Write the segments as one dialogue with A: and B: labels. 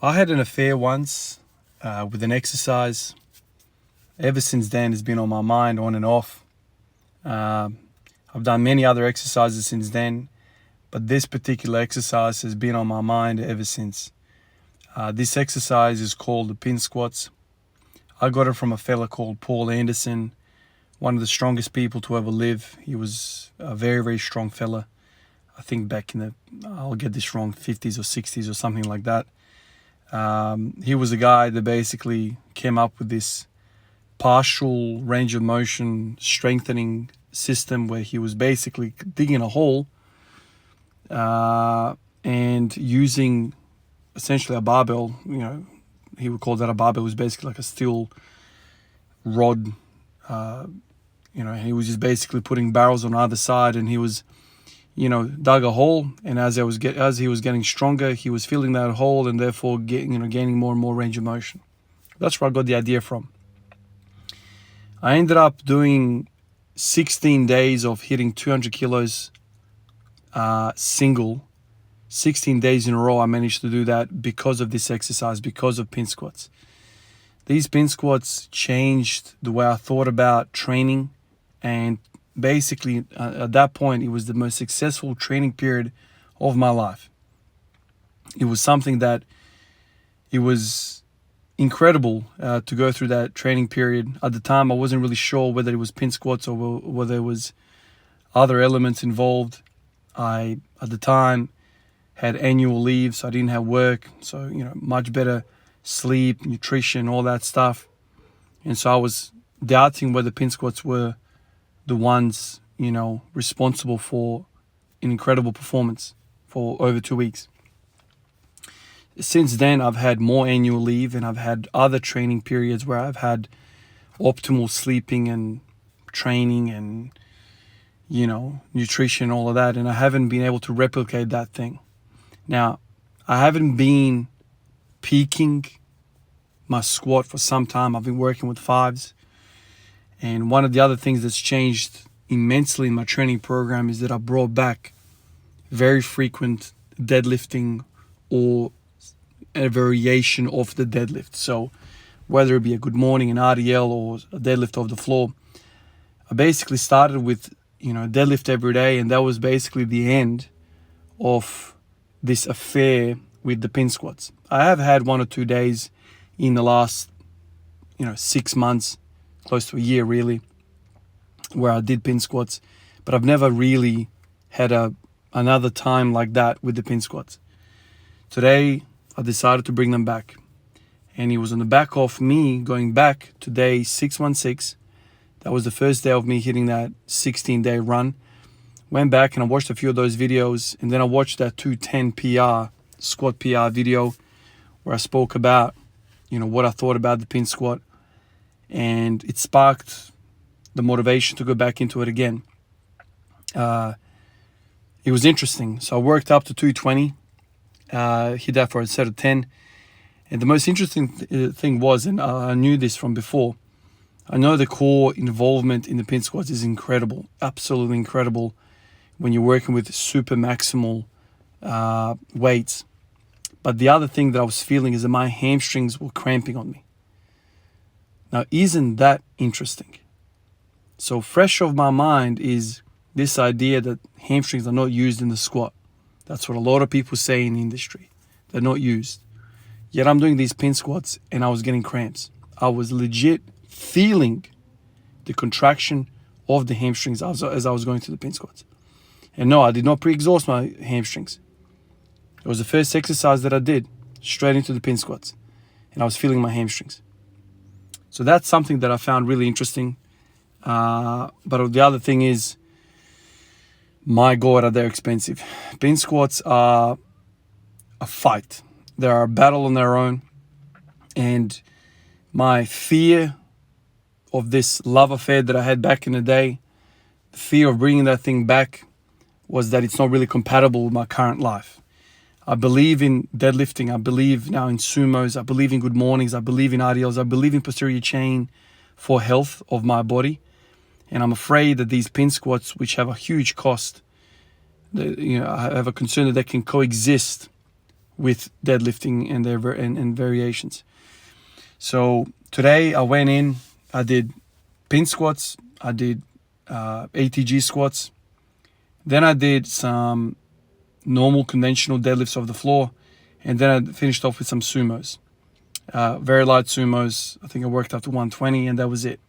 A: I had an affair once with an exercise. Ever since then, it's been on my mind on and off. I've done many other exercises since then, but this particular exercise has been on my mind ever since. This exercise is called the pin squats. I got it from a fella called Paul Anderson, one of the strongest people to ever live. He was a very, very strong fella. I think back in the, I'll get this wrong, 50s or 60s or something like that. He was a guy that basically came up with this partial range of motion strengthening system where he was basically digging a hole and using essentially a barbell. He would call that a barbell. It was basically like a steel rod, and he was just basically putting barrels on either side, and he was dug a hole, and as he was getting stronger, he was filling that hole and therefore gaining more and more range of motion. That's where I got the idea from. I ended up doing 16 days of hitting 200 kilos single. 16 days in a row I managed to do that because of this exercise, because of pin squats. These pin squats changed the way I thought about training, and basically at that point it was the most successful training period of my life. It was something that it was incredible to go through that training period. At the time I wasn't really sure whether it was pin squats or whether there was other elements involved. I at the time had annual leave, so I didn't have work, so much better sleep, nutrition, all that stuff. And so I was doubting whether pin squats were the ones responsible for an incredible performance for over 2 weeks. Since then I've had more annual leave, and I've had other training periods where I've had optimal sleeping and training and nutrition, all of that, and I haven't been able to replicate that thing. Now, I haven't been peaking my squat for some time. I've been working with fives. And one of the other things that's changed immensely in my training program is that I brought back very frequent deadlifting or a variation of the deadlift. So whether it be a good morning, an RDL, or a deadlift off the floor, I basically started with deadlift every day, and that was basically the end of this affair with the pin squats. I have had 1 or 2 days in the last 6 months, close to a year really, where I did pin squats, but I've never really had another time like that with the pin squats. Today I decided to bring them back, and it was on the back of me going back to day 616. That was the first day of me hitting that 16-day run. Went back and I watched a few of those videos, and then I watched that 210 PR, squat PR video, where I spoke about, what I thought about the pin squat, and it sparked the motivation to go back into it again. It was interesting. So I worked up to 220, hit that for a set of 10. And the most interesting thing was, and I knew this from before, I know the core involvement in the pin squats is incredible, absolutely incredible, when you're working with super maximal weights. But the other thing that I was feeling is that my hamstrings were cramping on me. Now, isn't that interesting? So fresh off my mind is this idea that hamstrings are not used in the squat. That's what a lot of people say in the industry. They're not used. Yet I'm doing these pin squats and I was getting cramps. I was legit feeling the contraction of the hamstrings as I was going through the pin squats. And no, I did not pre-exhaust my hamstrings. It was the first exercise that I did, straight into the pin squats. And I was feeling my hamstrings. So that's something that I found really interesting. But the other thing is, my God, are they expensive. Pin squats are a fight. They are a battle on their own. And my fear of this love affair that I had back in the day, the fear of bringing that thing back, was that it's not really compatible with my current life. I believe in deadlifting. I believe now in sumos. I believe in good mornings. I believe in RDLs. I believe in posterior chain for health of my body. And I'm afraid that these pin squats, which have a huge cost, I have a concern that they can coexist with deadlifting and their and variations. So today I went in, I did pin squats, I did ATG squats, then I did some normal conventional deadlifts off the floor, and then I finished off with some sumos, very light sumos. I think I worked up to 120, and that was it.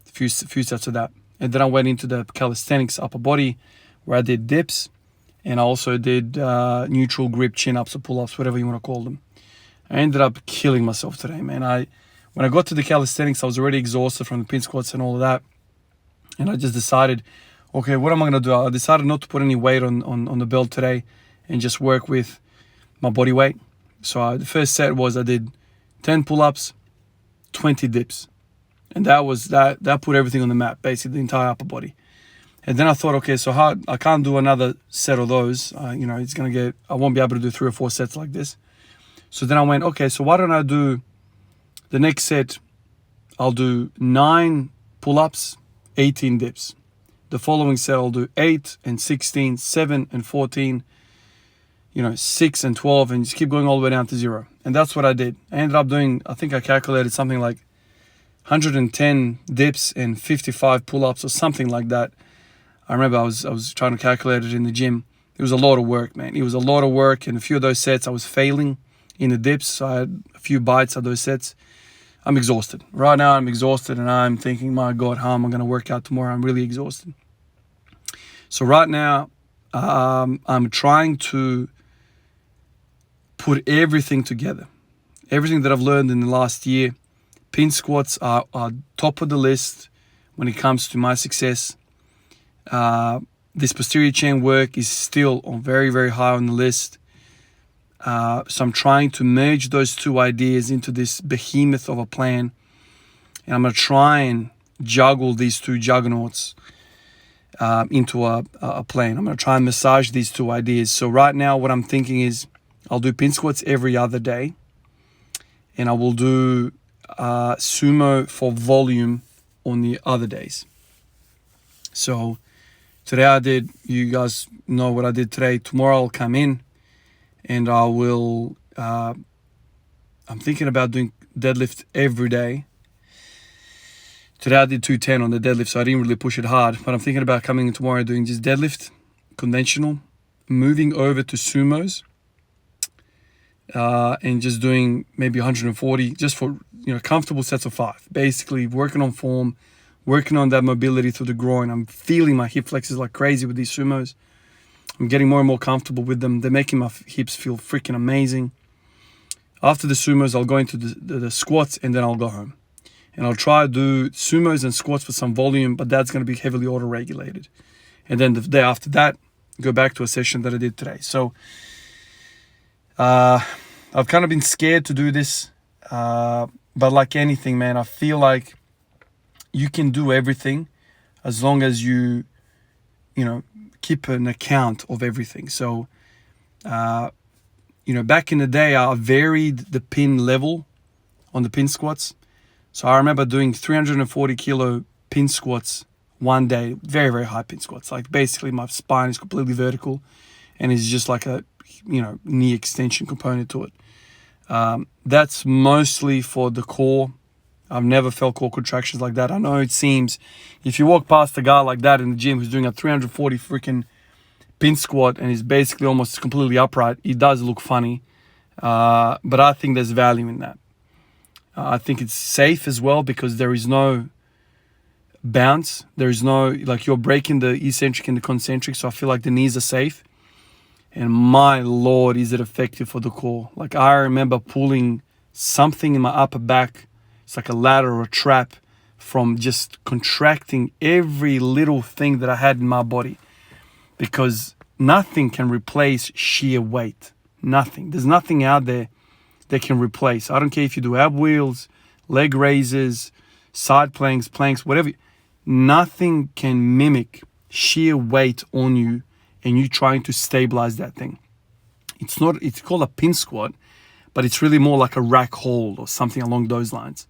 A: A few sets of that, and then I went into the calisthenics upper body, where I did dips, and I also did neutral grip chin-ups or pull-ups, whatever you want to call them. I ended up killing myself today, man. When I got to the calisthenics, I was already exhausted from the pin squats and all of that. And I just decided, okay, what am I going to do? I decided not to put any weight on the belt today and just work with my body weight. So the first set was I did 10 pull-ups, 20 dips. And that put everything on the map, basically the entire upper body. And then I thought, okay, so I can't do another set of those. I won't be able to do 3 or 4 sets like this. So then I went, okay, so why don't I do the next set? I'll do 9 pull-ups, 18 dips. The following set I'll do 8 and 16, 7 and 14, 6 and 12, and just keep going all the way down to 0. And that's what I did. I ended up doing, I think I calculated something like 110 dips and 55 pull-ups or something like that. I remember I was trying to calculate it in the gym. It was a lot of work, man. It was a lot of work, and a few of those sets I was failing in the dips. So I had a few bites of those sets. I'm exhausted. Right now I'm exhausted, and I'm thinking, my God, how am I going to work out tomorrow? I'm really exhausted. So right now, I'm trying to put everything together. Everything that I've learned in the last year. Pin squats are top of the list when it comes to my success. This posterior chain work is still on very, very high on the list. So I'm trying to merge those two ideas into this behemoth of a plan. And I'm going to try and juggle these two juggernauts into a plan. I'm going to try and massage these two ideas. So right now what I'm thinking is I'll do pin squats every other day. And I will do sumo for volume on the other days. So today you guys know what I did today. Tomorrow I'll come in and I will, I'm thinking about doing deadlift every day. Today I did 210 on the deadlift, so I didn't really push it hard. But I'm thinking about coming in tomorrow and doing just deadlift, conventional, moving over to sumos, and just doing maybe 140, just for comfortable sets of 5. Basically working on form, working on that mobility through the groin. I'm feeling my hip flexors like crazy with these sumos. I'm getting more and more comfortable with them. They're making my hips feel freaking amazing. After the sumos, I'll go into the squats, and then I'll go home. And I'll try to do sumos and squats for some volume, but that's going to be heavily auto-regulated. And then the day after that, go back to a session that I did today. So I've kind of been scared to do this. But like anything, man, I feel like you can do everything as long as you keep an account of everything. So, back in the day, I varied the pin level on the pin squats. So I remember doing 340 kilo pin squats one day, very, very high pin squats. Like basically my spine is completely vertical and it's just like a, knee extension component to it. That's mostly for the core. I've never felt core contractions like that. I know it seems, if you walk past a guy like that in the gym who's doing a 340 freaking pin squat and is basically almost completely upright, it does look funny. But I think there's value in that. I think it's safe as well because there is no bounce. There is no, you're breaking the eccentric and the concentric. So I feel like the knees are safe. And my Lord, is it effective for the core. Like I remember pulling something in my upper back. It's like a ladder or a trap from just contracting every little thing that I had in my body. Because nothing can replace sheer weight. Nothing. There's nothing out there that can replace. I don't care if you do ab wheels, leg raises, side planks, whatever. Nothing can mimic sheer weight on you and you trying to stabilize that thing. It's called a pin squat, but it's really more like a rack hold or something along those lines.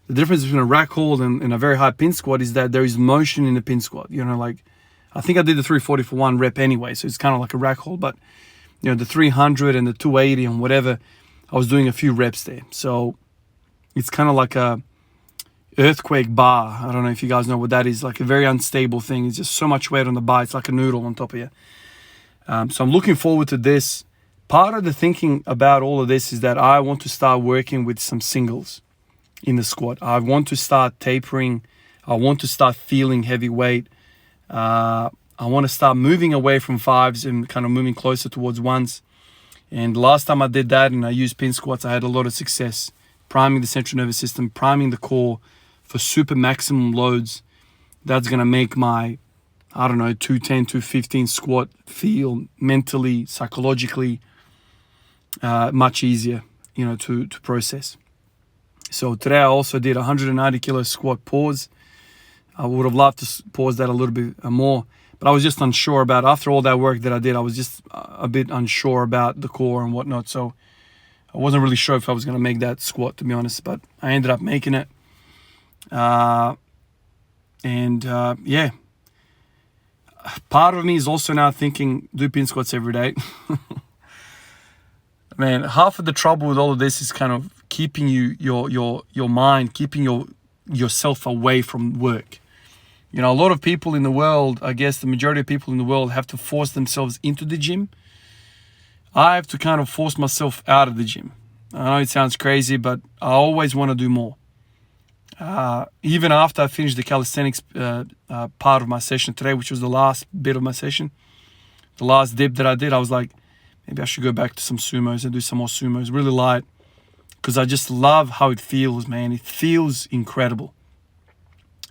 A: The difference between a rack hold and a very high pin squat is that there is motion in the pin squat. I think I did the 340 for 1 rep anyway, so it's kind of like a rack hold. But the 300 and the 280 and whatever, I was doing a few reps there. So it's kind of like a earthquake bar. I don't know if you guys know what that is. Like a very unstable thing. It's just so much weight on the bar. It's like a noodle on top of you. So I'm looking forward to this. Part of the thinking about all of this is that I want to start working with some singles in the squat. I want to start tapering. I want to start feeling heavy weight. I want to start moving away from fives and kind of moving closer towards ones. And last time I did that and I used pin squats, I had a lot of success priming the central nervous system, priming the core for super maximum loads. That's going to make my, 210, 215 squat feel mentally, psychologically much easier, to process. So today I also did 190 kilo squat pause. I would have loved to pause that a little bit more, but I was just unsure about, after all that work that I did, I was just a bit unsure about the core and whatnot. So I wasn't really sure if I was going to make that squat, to be honest, but I ended up making it. Yeah. Part of me is also now thinking, do pin squats every day. Man, half of the trouble with all of this is kind of keeping your mind, keeping yourself away from work. A lot of people in the world, I guess the majority of people in the world have to force themselves into the gym. I have to kind of force myself out of the gym. I know it sounds crazy, but I always want to do more. Even after I finished the calisthenics part of my session today, which was the last bit of my session, the last dip that I did, I was like, maybe I should go back to some sumos and do some more sumos, really light, because I just love how it feels, man. It feels incredible.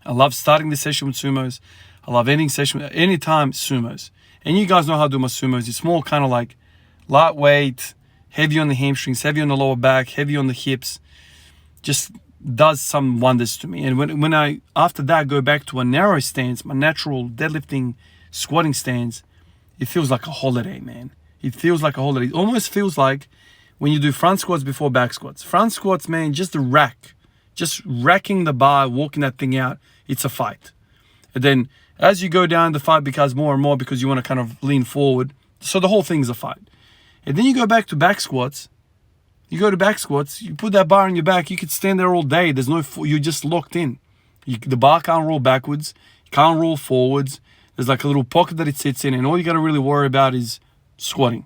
A: I love starting the session with sumos. I love ending session with anytime sumos. And you guys know how to do my sumos. It's more kind of like lightweight, heavy on the hamstrings, heavy on the lower back, heavy on the hips. Just does some wonders to me. And when I, after that, go back to a narrow stance, my natural deadlifting, squatting stance, it feels like a holiday, man. It feels like a holiday. It almost feels like when you do front squats before back squats. Front squats, man, just the rack. Just racking the bar, walking that thing out, it's a fight. And then as you go down, the fight becomes more and more because you want to kind of lean forward. So the whole thing's a fight. And then you go back to back squats. You go to back squats, you put that bar on your back, you could stand there all day. There's no, you're just locked in. The bar can't roll backwards. You can't roll forwards. There's like a little pocket that it sits in, and all you got to really worry about is squatting.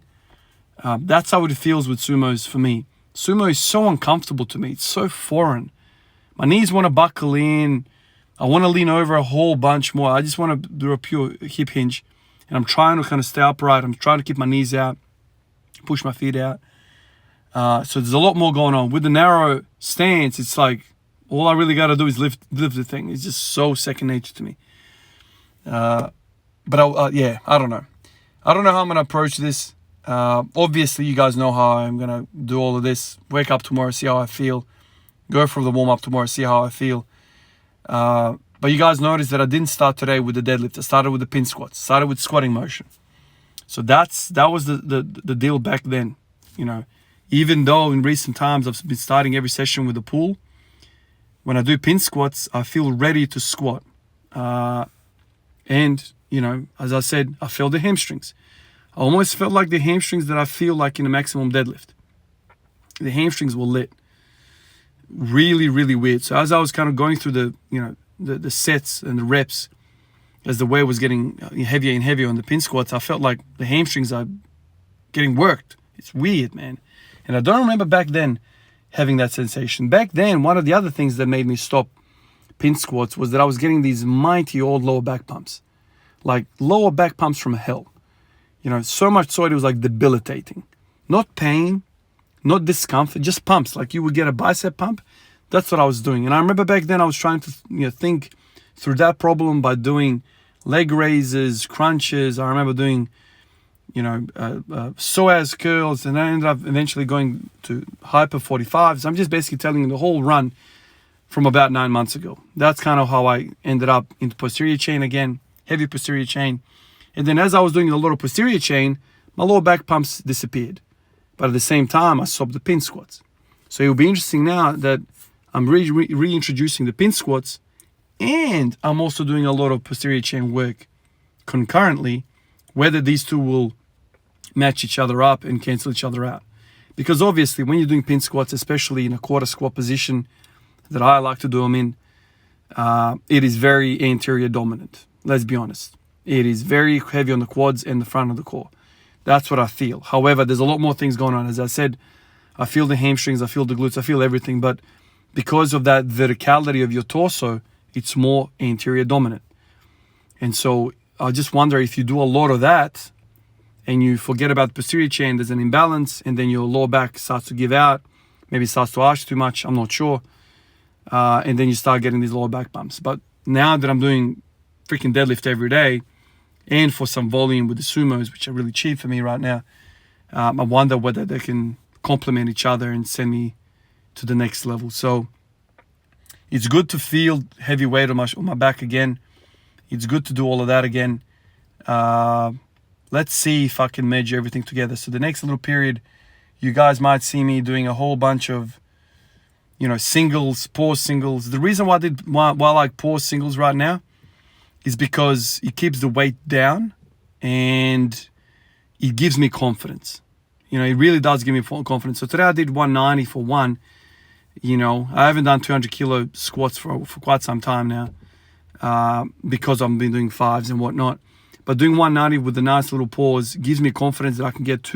A: That's how it feels with sumos for me. Sumo is so uncomfortable to me. It's so foreign. My knees want to buckle in. I want to lean over a whole bunch more. I just want to do a pure hip hinge. And I'm trying to kind of stay upright. I'm trying to keep my knees out, push my feet out. So there's a lot more going on. With the narrow stance, it's like all I really got to do is lift the thing. It's just so second nature to me. But I don't know. I don't know how I'm going to approach this. Obviously, you guys know how I'm going to do all of this. Wake up tomorrow, see how I feel. Go for the warm-up tomorrow, see how I feel. But you guys noticed that I didn't start today with the deadlift. I started with the pin squats. Started with squatting motion. So that was the deal back then. Even though in recent times I've been starting every session with a pull, when I do pin squats, I feel ready to squat. And as I said, I feel the hamstrings. I almost felt like the hamstrings that I feel like in a maximum deadlift. The hamstrings were lit. Really, really weird. So as I was kind of going through the sets and the reps, as the weight was getting heavier and heavier on the pin squats, I felt like the hamstrings are getting worked. It's weird, man. And I don't remember back then having that sensation. Back then, one of the other things that made me stop pin squats was that I was getting these mighty old lower back pumps. Like lower back pumps from hell. So much so it was like debilitating. Not pain, not discomfort, just pumps. Like you would get a bicep pump. That's what I was doing. And I remember back then I was trying to think through that problem by doing leg raises, crunches. I remember doing psoas curls, and I ended up eventually going to hyper 45s. I'm just basically telling you the whole run from about 9 months ago. That's kind of how I ended up into posterior chain again, heavy posterior chain. And then as I was doing a lot of posterior chain, my lower back pumps disappeared. But at the same time, I stopped the pin squats. So it will be interesting now that I'm reintroducing the pin squats, and I'm also doing a lot of posterior chain work concurrently, whether these two will match each other up and cancel each other out. Because obviously when you're doing pin squats, especially in a quarter squat position that I like to do them in, it is very anterior dominant. Let's be honest. It is very heavy on the quads and the front of the core. That's what I feel. However, there's a lot more things going on. As I said, I feel the hamstrings, I feel the glutes, I feel everything. But because of that verticality of your torso, it's more anterior dominant. And so I just wonder if you do a lot of that and you forget about the posterior chain, there's an imbalance, and then your lower back starts to give out, maybe it starts to arch too much, I'm not sure. And then you start getting these lower back bumps. But now that I'm doing freaking deadlift every day, and for some volume with the sumos, which are really cheap for me right now, I wonder whether they can complement each other and send me to the next level. So it's good to feel heavy weight on my back again. It's good to do all of that again. Let's see if I can measure everything together. So the next little period, you guys might see me doing a whole bunch of, singles, pause singles. The reason why I like pause singles right now is because it keeps the weight down and it gives me confidence. It really does give me confidence. So today I did 190 for one. I haven't done 200 kilo squats for quite some time now because I've been doing fives and whatnot. But doing 190 with a nice little pause gives me confidence that I can get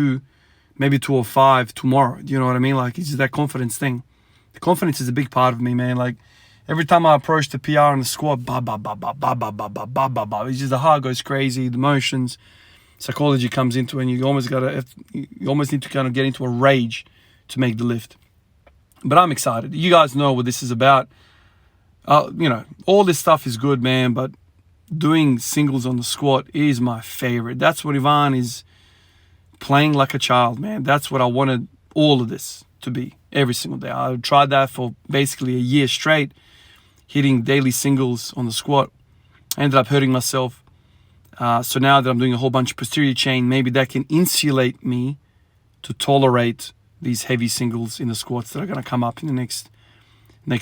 A: maybe 205 tomorrow. Do you know what I mean? Like, it's just that confidence thing. The confidence is a big part of me, man. Like, every time I approach the PR on the squat, it's just the heart goes crazy, the motions, psychology comes into it, and you almost need to kind of get into a rage to make the lift. But I'm excited. You guys know what this is about. All this stuff is good, man, but doing singles on the squat is my favorite. That's what Ivan is playing like a child, man. That's what I wanted all of this to be every single day. I tried that for basically a year straight, hitting daily singles on the squat. I ended up hurting myself. So now that I'm doing a whole bunch of posterior chain, maybe that can insulate me to tolerate these heavy singles in the squats that are going to come up in the next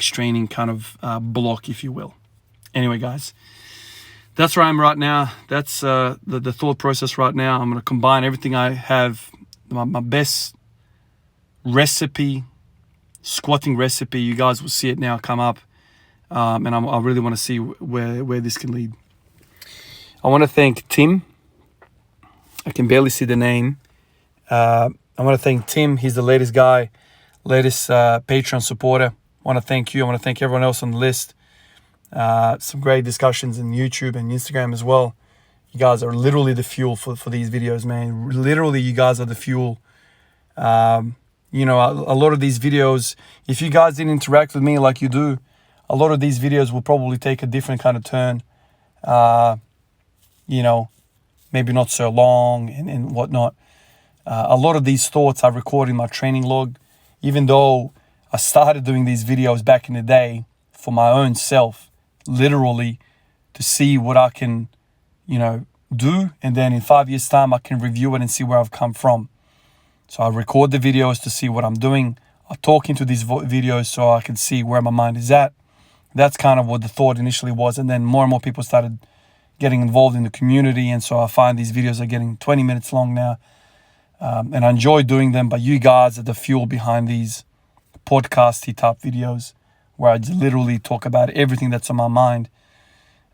A: training kind of block, if you will. Anyway, guys, that's where I am right now. That's the thought process right now. I'm going to combine everything I have, my best recipe, squatting recipe. You guys will see it now come up. And I really want to see where this can lead. I want to thank Tim. I can barely see the name. I want to thank Tim. He's the latest Patreon supporter. I want to thank you. I want to thank everyone else on the list. Some great discussions in YouTube and Instagram as well. You guys are literally the fuel for these videos, man. Literally, you guys are the fuel. A lot of these videos, if you guys didn't interact with me like you do, a lot of these videos will probably take a different kind of turn. Maybe not so long and whatnot. A lot of these thoughts I record in my training log, even though I started doing these videos back in the day for my own self, literally to see what I can, do. And then in 5 years' time, I can review it and see where I've come from. So I record the videos to see what I'm doing. I talk into these videos so I can see where my mind is at. That's kind of what the thought initially was. And then more and more people started getting involved in the community. And so I find these videos are getting 20 minutes long now. And I enjoy doing them. But you guys are the fuel behind these podcasty type videos where I just literally talk about everything that's on my mind.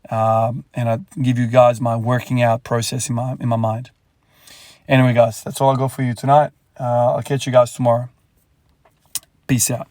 A: And I give you guys my working out process in my mind. Anyway, guys, that's all I got for you tonight. I'll catch you guys tomorrow. Peace out.